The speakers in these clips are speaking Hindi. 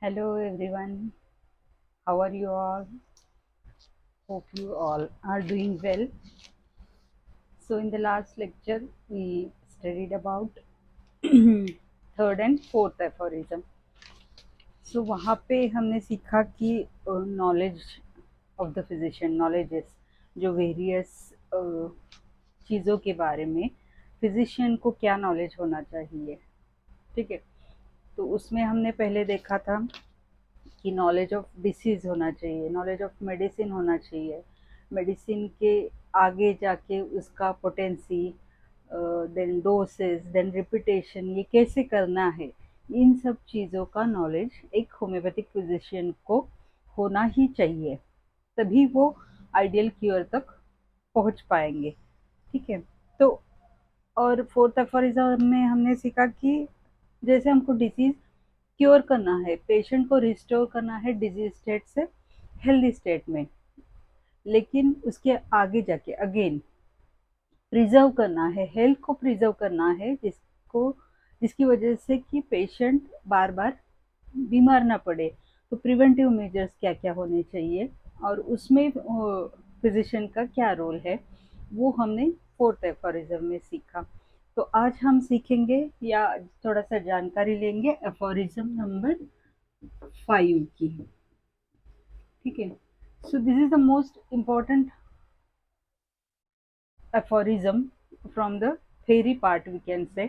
Hello everyone, how are you all? Hope you all are doing well. So, in the last lecture, we studied about third and fourth aphorism. So, वहाँ पे हमने सीखा कि knowledge of the physician knowledges जो वेरियस चीज़ों के बारे में फिजिशियन को क्या नॉलेज होना चाहिए, ठीक है। तो उसमें हमने पहले देखा था कि नॉलेज ऑफ डिसीज़ होना चाहिए, नॉलेज ऑफ मेडिसिन होना चाहिए, मेडिसिन के आगे जाके उसका potency, then doses, then repetition, ये कैसे करना है, इन सब चीज़ों का नॉलेज एक होम्योपैथिक फिजिशियन को होना ही चाहिए, तभी वो आइडियल क्योर तक पहुंच पाएंगे, ठीक है। तो और फोर्थ एफोरिज्म में हमने सीखा कि जैसे हमको डिसीज क्योर करना है, पेशेंट को रिस्टोर करना है डिजीज स्टेट से हेल्दी स्टेट में, लेकिन उसके आगे जाके अगेन प्रिजर्व करना है, हेल्थ को प्रिजर्व करना है, जिसकी वजह से कि पेशेंट बार बार बीमार ना पड़े। तो प्रिवेंटिव मेजर्स क्या क्या होने चाहिए और उसमें फिजिशियन का क्या रोल है, वो हमने फोर्थ एफोरिज्म में सीखा। तो आज हम सीखेंगे या थोड़ा सा जानकारी लेंगे एफोरिज्म नंबर 5 की, ठीक है। So this is the most important aphorism from the theory part we can say,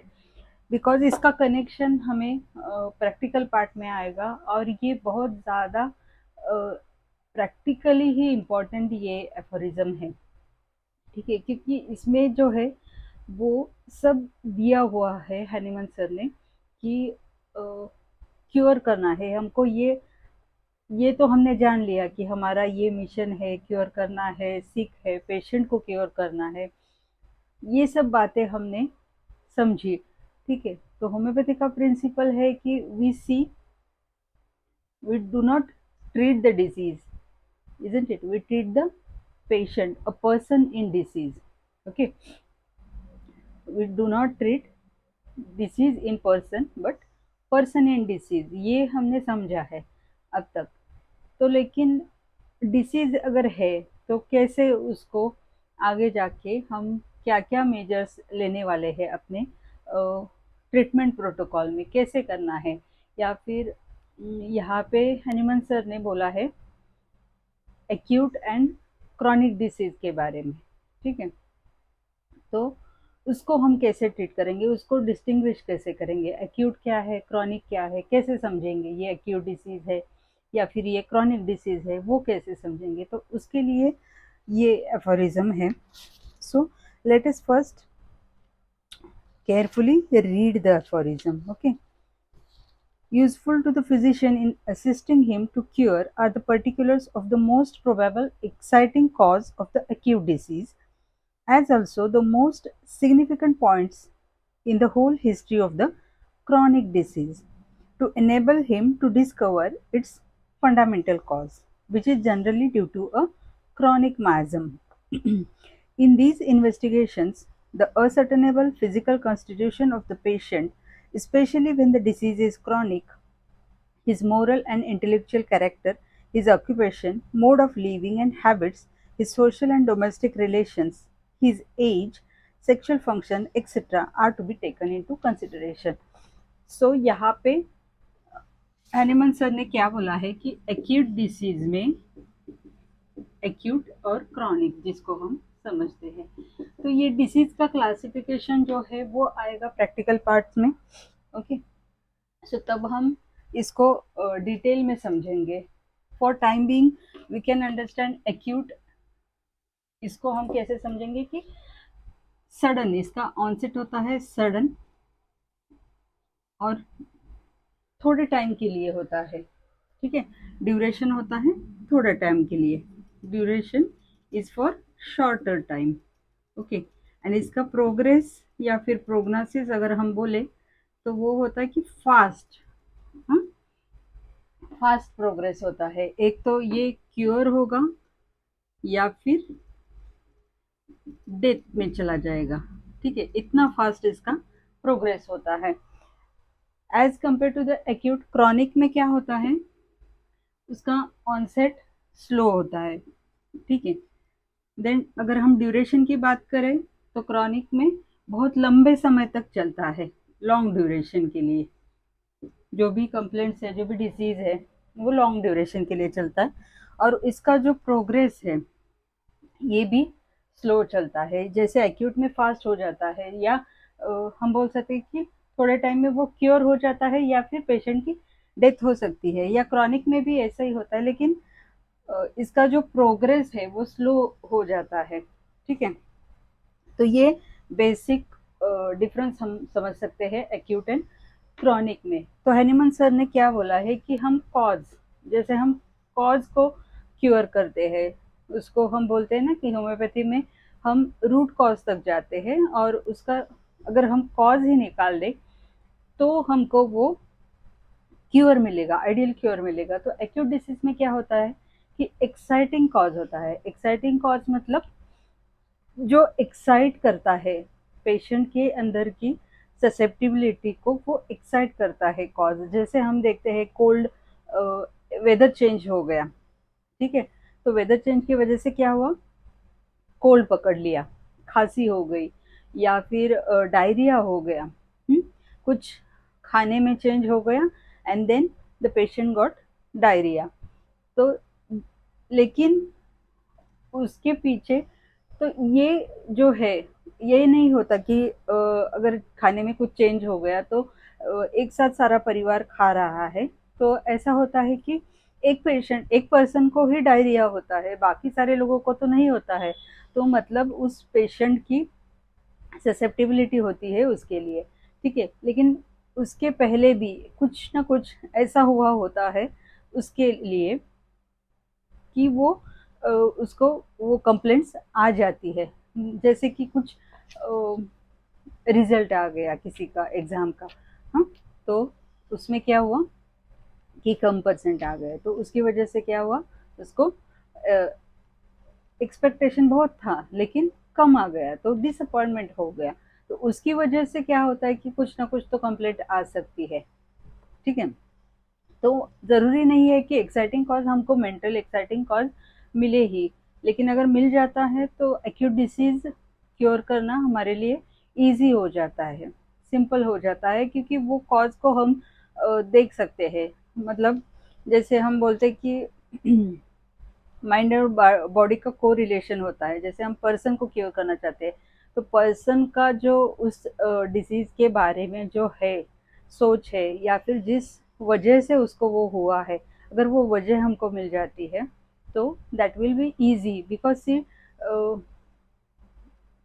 because इसका कनेक्शन हमें प्रैक्टिकल पार्ट में आएगा और ये बहुत ज़्यादा प्रैक्टिकली ही इम्पोर्टेंट ये एफोरिज्म है, ठीक है, क्योंकि इसमें जो है वो सब दिया हुआ है हनीमन सर ने कि क्योर करना है हमको, ये तो हमने जान लिया कि हमारा ये मिशन है, क्योर करना है, सिक है, पेशेंट को क्योर करना है, ये सब बातें हमने समझी, ठीक है। तो होम्योपैथी का प्रिंसिपल है कि we do not treat the disease, isn't it? We treat the patient, a person in disease, okay. We do not treat disease in person but person in disease, ये हमने समझा है अब तक। तो लेकिन डिसीज अगर है तो कैसे उसको आगे जाके हम क्या क्या मेजर्स लेने वाले हैं अपने ट्रीटमेंट प्रोटोकॉल में, कैसे करना है, या फिर यहाँ पे हनीमन सर ने बोला है एक्यूट एंड क्रॉनिक डिसीज के बारे में, ठीक है। तो उसको हम कैसे ट्रीट करेंगे, उसको डिस्टिंग्विश कैसे करेंगे, एक्यूट क्या है, क्रॉनिक क्या है, कैसे समझेंगे ये एक्यूट डिसीज है या फिर ये क्रॉनिक डिसीज है, वो कैसे समझेंगे। तो उसके लिए ये एफोरिज्म है। So let us first carefully read the aphorism, okay. Useful to the physician in assisting him to cure are the particulars of the most probable exciting cause of the acute disease, as also the most significant points in the whole history of the chronic disease, to enable him to discover its fundamental cause, which is generally due to a chronic miasm. In these investigations, the ascertainable physical constitution of the patient, especially when the disease is chronic, his moral and intellectual character, his occupation, mode of living and habits, his social and domestic relations, his age, sexual function, etc. are to be taken into consideration. So यहाँ पे हैनिमन सर ने क्या बोला है कि एक्यूट डिसीज में एक्यूट और क्रॉनिक जिसको हम समझते हैं, तो ये डिसीज का क्लासिफिकेशन जो है वो आएगा प्रैक्टिकल पार्ट्स में, ओके। सो तब हम इसको डिटेल में समझेंगे। For time being we can understand acute, इसको हम कैसे समझेंगे कि सडन, इसका ऑनसेट होता है सडन और थोड़े टाइम के लिए होता है, ठीक है। ड्यूरेशन होता है थोड़ा टाइम के लिए, duration is for shorter time, okay. And इसका प्रोग्रेस या फिर प्रोग्नोसिस अगर हम बोले तो वो होता है कि फास्ट, हाँ, फास्ट प्रोग्रेस होता है। एक तो ये क्योर होगा या फिर डेथ में चला जाएगा, ठीक है, इतना फास्ट इसका प्रोग्रेस होता है। As compare to the acute. Chronic में क्या होता है, उसका ऑनसेट स्लो होता है, ठीक है। देन अगर हम ड्यूरेशन की बात करें तो क्रॉनिक में बहुत लंबे समय तक चलता है, लॉन्ग ड्यूरेशन के लिए। जो भी कंप्लेंट्स है, जो भी डिसीज है, वो लॉन्ग ड्यूरेशन के लिए चलता है। और इसका जो प्रोग्रेस है ये भी स्लो चलता है। जैसे एक्यूट में फास्ट हो जाता है, या हम बोल सकते हैं कि थोड़े टाइम में वो क्योर हो जाता है, या फिर पेशेंट की डेथ हो सकती है। या क्रॉनिक में भी ऐसा ही होता है, लेकिन इसका जो प्रोग्रेस है वो स्लो हो जाता है, ठीक है। तो ये बेसिक डिफरेंस हम समझ सकते हैं एक्यूट एंड क्रॉनिक में। तो हैनीमन सर ने क्या बोला है कि हम कॉज, जैसे हम कॉज को क्योर करते हैं, उसको हम बोलते हैं ना कि होम्योपैथी में हम रूट कॉज तक जाते हैं, और उसका अगर हम कॉज ही निकाल दें तो हमको वो क्योर मिलेगा, आइडियल क्योर मिलेगा। तो एक्यूट डिसीज में क्या होता है कि एक्साइटिंग कॉज होता है। एक्साइटिंग कॉज मतलब जो एक्साइट करता है पेशेंट के अंदर की ससेप्टिबिलिटी को, वो एक्साइट करता है कॉज। जैसे हम देखते हैं कोल्ड, वेदर चेंज हो गया, ठीक है, तो वेदर चेंज की वजह से क्या हुआ, कोल्ड पकड़ लिया, खांसी हो गई, या फिर डायरिया हो गया, कुछ खाने में चेंज हो गया, and then the patient got diarrhoea. तो लेकिन उसके पीछे, तो ये जो है, ये नहीं होता कि अगर खाने में कुछ चेंज हो गया तो एक साथ सारा परिवार खा रहा है। तो ऐसा होता है कि एक पर्सन को ही डायरिया होता है, बाकी सारे लोगों को तो नहीं होता है। तो मतलब उस पेशेंट की ससेप्टिबिलिटी होती है उसके लिए, ठीक है। लेकिन उसके पहले भी कुछ ना कुछ ऐसा हुआ होता है उसके लिए कि वो उसको वो कंप्लेंट्स आ जाती है। जैसे कि कुछ रिजल्ट आ गया किसी का एग्जाम का, हाँ, तो उसमें क्या हुआ कि कम परसेंट आ गए, तो उसकी वजह से क्या हुआ, उसको एक्सपेक्टेशन बहुत था लेकिन कम आ गया, तो डिसअपॉइंटमेंट हो गया। तो उसकी वजह से क्या होता है कि कुछ ना कुछ तो कंप्लेंट आ सकती है, ठीक है। तो ज़रूरी नहीं है कि एक्साइटिंग कॉज हमको मेंटल एक्साइटिंग कॉज मिले ही, लेकिन अगर मिल जाता है तो एक्यूट डिसीज़ क्योर करना हमारे लिए ईज़ी हो जाता है, सिंपल हो जाता है, क्योंकि वो कॉज को हम देख सकते हैं। मतलब जैसे हम बोलते हैं कि माइंड और बॉडी का को रिलेशन होता है। जैसे हम पर्सन को क्योर करना चाहते हैं, तो पर्सन का जो उस डिसीज के बारे में जो है सोच है, या फिर जिस वजह से उसको वो हुआ है, अगर वो वजह हमको मिल जाती है तो that will be easy. Because see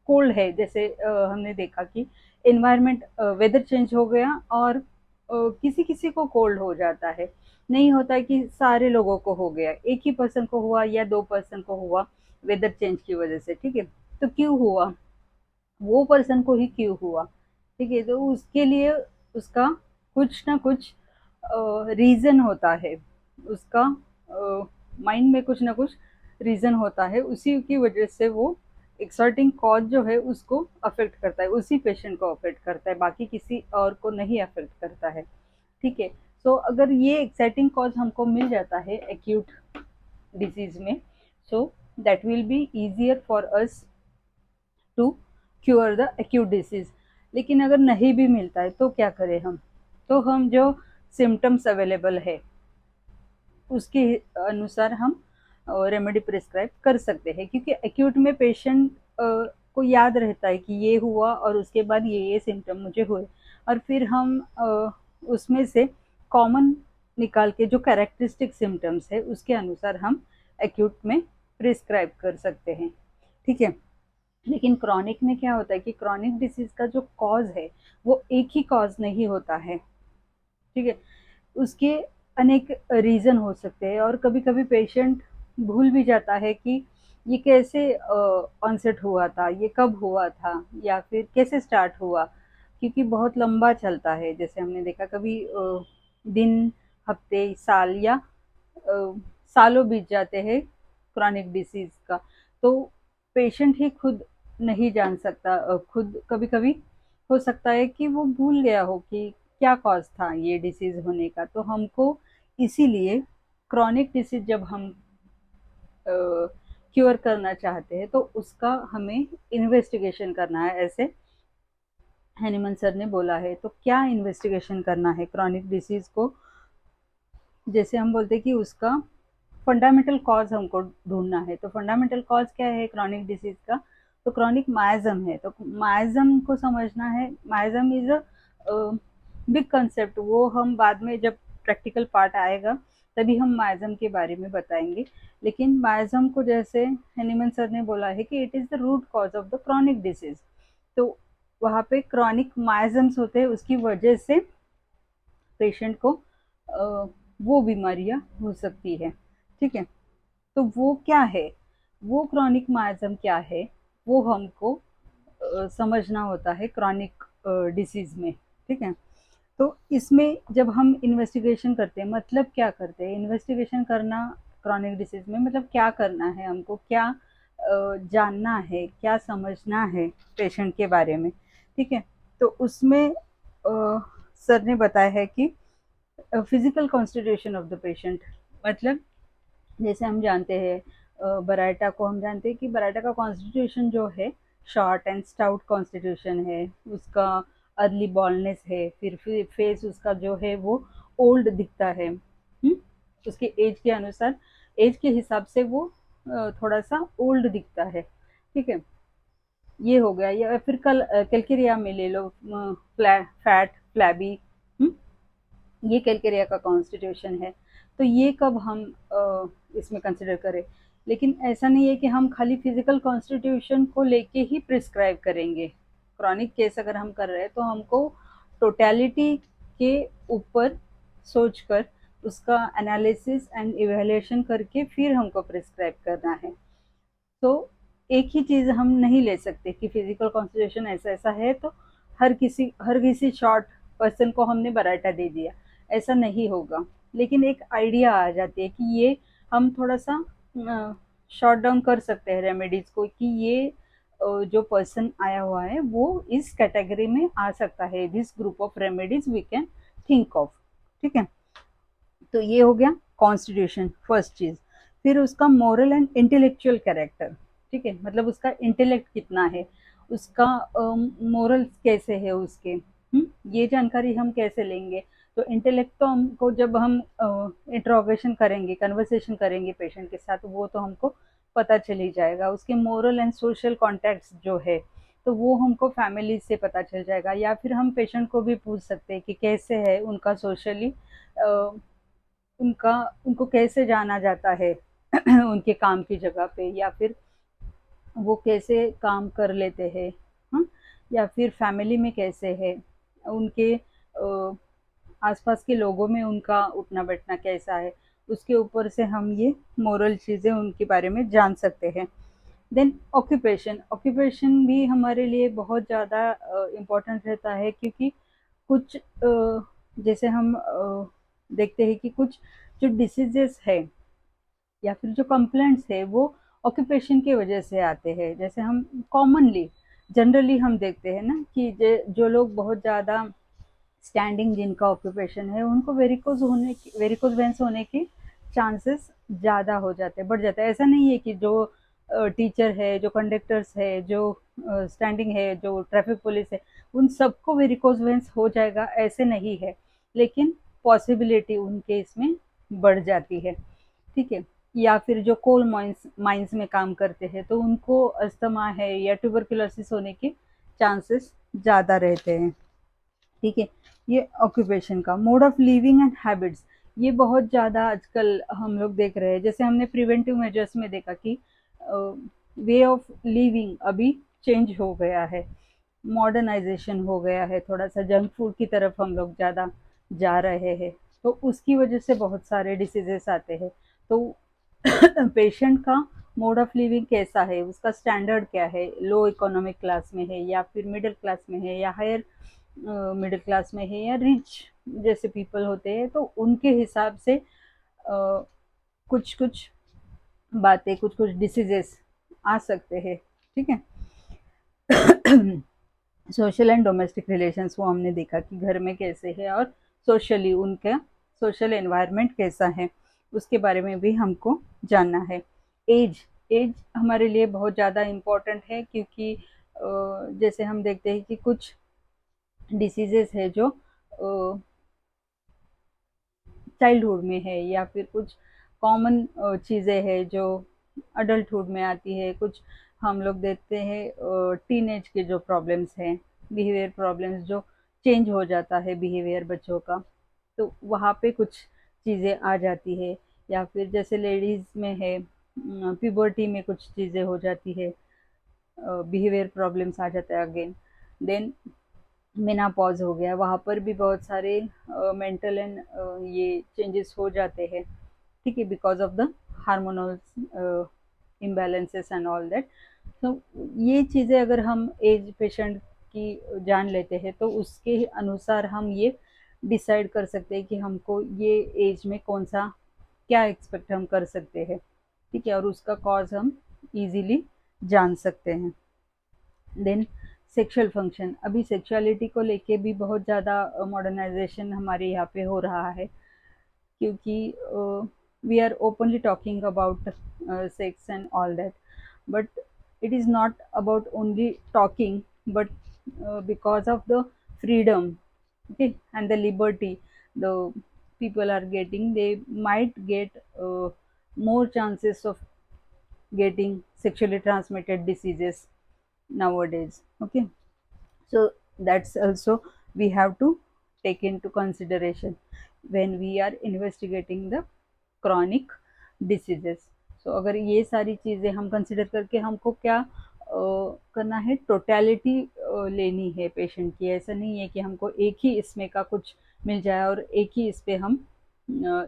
cold है, जैसे हमने देखा कि एनवायरनमेंट, वेदर चेंज हो गया, और किसी किसी को कोल्ड हो जाता है। नहीं होता है कि सारे लोगों को हो गया, एक ही पर्सन को हुआ या दो पर्सन को हुआ वेदर चेंज की वजह से, ठीक है। तो क्यों हुआ, वो पर्सन को ही क्यों हुआ, ठीक है। तो उसके लिए उसका कुछ ना कुछ रीज़न होता है, उसका माइंड में कुछ ना कुछ रीज़न होता है, उसी की वजह से वो एक्सर्टिंग कॉज जो है उसको अफेक्ट करता है, उसी पेशेंट को अफेक्ट करता है, बाकी किसी और को नहीं अफेक्ट करता है, ठीक है। सो अगर ये एक्साइटिंग कॉज हमको मिल जाता है एक्यूट डिजीज में, so that will be easier for us to cure the acute disease. लेकिन अगर नहीं भी मिलता है तो क्या करें हम, तो हम जो सिम्टम्स अवेलेबल है उसके अनुसार हम रेमेडी प्रिस्क्राइब कर सकते हैं, क्योंकि एक्यूट में पेशेंट को याद रहता है कि ये हुआ और उसके बाद ये सिम्टम मुझे हुए, और फिर हम उसमें से कॉमन निकाल के जो कैरेक्टरिस्टिक सिम्टम्स है उसके अनुसार हम एक्यूट में प्रिस्क्राइब कर सकते हैं, ठीक है। लेकिन क्रॉनिक में क्या होता है कि क्रॉनिक डिसीज का जो कॉज है वो एक ही कॉज नहीं होता है, ठीक है। उसके अनेक रीज़न हो सकते हैं, और कभी-कभी पेशेंट भूल भी जाता है कि ये कैसे ऑनसेट हुआ था, ये कब हुआ था, या फिर कैसे स्टार्ट हुआ, क्योंकि बहुत लंबा चलता है। जैसे हमने देखा कभी दिन, हफ्ते, साल, या अ, सालों बीत जाते हैं क्रॉनिक डिसीज़ का। तो पेशेंट ही खुद नहीं जान सकता, खुद कभी-कभी हो सकता है कि वो भूल गया हो कि क्या कॉज था ये डिसीज होने का। तो हमको इसीलिए क्रॉनिक डिसीज जब हम क्योर करना चाहते हैं तो उसका हमें इन्वेस्टिगेशन करना है, ऐसे हैनीमन सर ने बोला है। तो क्या इन्वेस्टिगेशन करना है क्रॉनिक डिसीज को, जैसे हम बोलते हैं कि उसका फंडामेंटल कॉज हमको ढूंढना है। तो फंडामेंटल कॉज क्या है क्रॉनिक डिसीज का, तो क्रॉनिक मायजम है। तो मायजम को समझना है। मायजम इज अ बिग कंसेप्ट, वो हम बाद में जब प्रैक्टिकल पार्ट आएगा तभी हम मायजम के बारे में बताएंगे। लेकिन मायजम को जैसे हैनीमन सर ने बोला है कि it is the root cause of the chronic disease. तो वहाँ पे क्रॉनिक मायजम्स होते हैं, उसकी वजह से पेशेंट को वो बीमारियां हो सकती है। ठीक है, तो वो क्या है, वो क्रॉनिक मायजम क्या है, वो हमको समझना होता है क्रॉनिक डिसीज में। ठीक है, तो इसमें जब हम इन्वेस्टिगेशन करते हैं, मतलब क्या करते हैं इन्वेस्टिगेशन करना क्रॉनिक डिसीज में, मतलब क्या करना है हमको, क्या जानना है, क्या समझना है पेशेंट के बारे में। ठीक है, तो उसमें सर ने बताया है कि physical constitution of the patient, मतलब जैसे हम जानते हैं बराटा को हम जानते हैं कि बराटा का कॉन्स्टिट्यूशन जो है शॉर्ट एंड स्टाउट कॉन्स्टिट्यूशन है, उसका अर्ली बॉलनेस है, फिर फेस उसका जो है वो ओल्ड दिखता है। उसके एज के अनुसार, एज के हिसाब से वो थोड़ा सा ओल्ड दिखता है। ठीक है, ये हो गया। या फिर कैलकेरिया में ले लो, फैट फ्लैबी, ये कैलकेरिया का कॉन्स्टिट्यूशन है। तो ये कब हम इसमें कंसिडर करें, लेकिन ऐसा नहीं है कि हम खाली फिजिकल कॉन्स्टिट्यूशन को लेके ही प्रिस्क्राइब करेंगे। क्रॉनिक केस अगर हम कर रहे हैं तो हमको टोटलिटी के ऊपर सोचकर उसका एनालिसिस एंड इवेल्युएशन करके फिर हमको प्रिस्क्राइब करना है। तो एक ही चीज़ हम नहीं ले सकते कि फिजिकल कॉन्स्टिट्यूशन ऐसा ऐसा है तो हर किसी शॉर्ट पर्सन को हमने बराटा दे दिया, ऐसा नहीं होगा। लेकिन एक आइडिया आ जाती है कि ये हम थोड़ा सा शॉर्ट डाउन कर सकते हैं रेमेडीज को, कि ये जो पर्सन आया हुआ है वो इस कैटेगरी में आ सकता है, this group of remedies we can think of. ठीक है, तो ये हो गया कॉन्स्टिट्यूशन फर्स्ट चीज। फिर उसका मोरल एंड इंटेलेक्चुअल कैरेक्टर। ठीक है, मतलब उसका इंटेलेक्ट कितना है, उसका मोरल कैसे है उसके, ये जानकारी हम कैसे लेंगे। तो इंटेलेक्ट तो हमको जब हम इंट्रोगेशन करेंगे, कन्वर्सेशन करेंगे पेशेंट के साथ, वो तो हमको पता चल ही जाएगा। उसके मोरल एंड सोशल कॉन्टैक्ट्स जो है तो वो हमको फैमिली से पता चल जाएगा, या फिर हम पेशेंट को भी पूछ सकते हैं कि कैसे है उनका सोशली, उनका उनको कैसे जाना जाता है उनके काम की जगह पे, या फिर वो कैसे काम कर लेते हैं, हाँ, या फिर फैमिली में कैसे है, उनके आसपास के लोगों में उनका उठना बैठना कैसा है, उसके ऊपर से हम ये मोरल चीज़ें उनके बारे में जान सकते हैं। देन ऑक्यूपेशन, ऑक्यूपेशन भी हमारे लिए बहुत ज़्यादा इम्पोर्टेंट रहता है, क्योंकि कुछ जैसे हम देखते हैं कि कुछ जो डिसीजेस है या फिर जो कंप्लेंट्स है वो ऑक्यूपेशन की वजह से आते हैं। जैसे हम कॉमनली जनरली हम देखते हैं ना कि जो लोग बहुत ज़्यादा स्टैंडिंग जिनका ऑक्यूपेशन है उनको वेरिकोज वेंस होने की चांसेस ज़्यादा हो जाते हैं, बढ़ जाता है। ऐसा नहीं है कि जो टीचर है, जो कंडक्टर्स है, जो स्टैंडिंग है, जो ट्रैफिक पुलिस है, उन सबको वेरिकोज वेंस हो जाएगा, ऐसे नहीं है। लेकिन पॉसिबिलिटी उनके इसमें बढ़ जाती है। ठीक है, या फिर जो कोल माइंस में काम करते हैं तो उनको अस्थमा है या ट्यूबरकुलोसिस होने के चांसेस ज़्यादा रहते हैं। ठीक है, ये ऑक्यूपेशन का। Mode of living and habits, ये बहुत ज़्यादा आजकल हम लोग देख रहे हैं। जैसे हमने प्रिवेंटिव मेजर्स में देखा कि वे ऑफ लिविंग अभी चेंज हो गया है, मॉडर्नाइजेशन हो गया है, थोड़ा सा जंक फूड की तरफ हम लोग ज़्यादा जा रहे हैं, तो उसकी वजह से बहुत सारे डिसीजेस आते हैं। तो पेशेंट का मोड ऑफ लिविंग कैसा है, उसका स्टैंडर्ड क्या है, लो इकोनॉमिक क्लास में है या फिर मिडिल क्लास में है या हायर मिडिल क्लास में है या रिच जैसे पीपल होते हैं, तो उनके हिसाब से कुछ कुछ बातें, कुछ कुछ डिसीजेस आ सकते हैं। ठीक है सोशल एंड डोमेस्टिक रिलेशंस वो हमने देखा कि घर में कैसे है और सोशली उनका सोशल एनवायरनमेंट कैसा है, उसके बारे में भी हमको जानना है। एज एज हमारे लिए बहुत ज़्यादा इम्पोर्टेंट है, क्योंकि जैसे हम देखते हैं कि कुछ डिसीजेस है जो चाइल्डहुड में है, या फिर कुछ कॉमन चीज़ें हैं जो अडल्टहुड में आती है। कुछ हम लोग देखते हैं टीनेज के जो प्रॉब्लम्स हैं, बिहेवियर प्रॉब्लम्स, जो चेंज हो जाता है बिहेवियर बच्चों का, तो वहाँ पे कुछ चीज़ें आ जाती है। या फिर जैसे लेडीज़ में है, प्यूबर्टी में कुछ चीज़ें हो जाती है, बिहेवियर प्रॉब्लम्स आ जाता है अगेन। देन मेनापॉज हो गया, वहाँ पर भी बहुत सारे मेंटल एंड ये चेंजेस हो जाते हैं, ठीक है, because of the hormonal imbalances and all that. तो ये चीज़ें अगर हम एज पेशेंट की जान लेते हैं, तो उसके अनुसार हम ये डिसाइड कर सकते हैं कि हमको ये एज में कौन सा क्या एक्सपेक्ट हम कर सकते हैं, ठीक है, और उसका कॉज हम इजीली जान सकते हैं। देन सेक्सुअल फंक्शन, अभी सेक्सुअलिटी को लेके भी बहुत ज़्यादा मॉडर्नाइजेशन हमारे यहाँ पे हो रहा है, क्योंकि we are openly talking about sex and all that, but it is not about only talking, but because of the freedom, okay, and the liberty the people are getting, they might get more chances of getting sexually transmitted diseases nowadays, okay. So that's also we have to take into consideration when we are investigating the chronic diseases. So अगर ये सारी चीज़ें हम कंसिडर करके हमको क्या करना है, टोटलिटी लेनी है पेशेंट की। ऐसा नहीं है कि हमको एक ही इसमें का कुछ मिल जाए और एक ही इस पे हम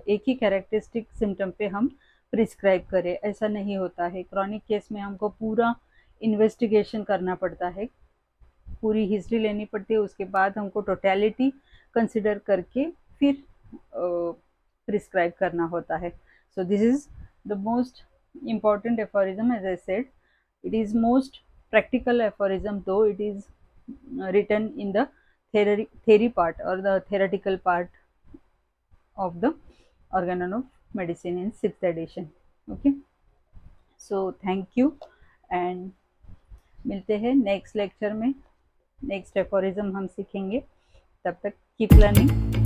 एक ही कैरेक्टरिस्टिक सिम्टम पे हम प्रिस्क्राइब करें, ऐसा नहीं होता है। क्रॉनिक केस में हमको पूरा इन्वेस्टिगेशन करना पड़ता है, पूरी हिस्ट्री लेनी पड़ती है, उसके बाद हमको टोटलिटी कंसिडर करके फिर प्रिस्क्राइब करना होता है। So this is the most important aphorism, as I said. It is most practical aphorism, though it is written in the theory part or the theoretical part of the organon of medicine in 6th edition. Okay, so thank you, and मिलते हैं नेक्स्ट लेक्चर में। नेक्स्ट एफोरिज्म हम सीखेंगे। तब तक कीप लर्निंग।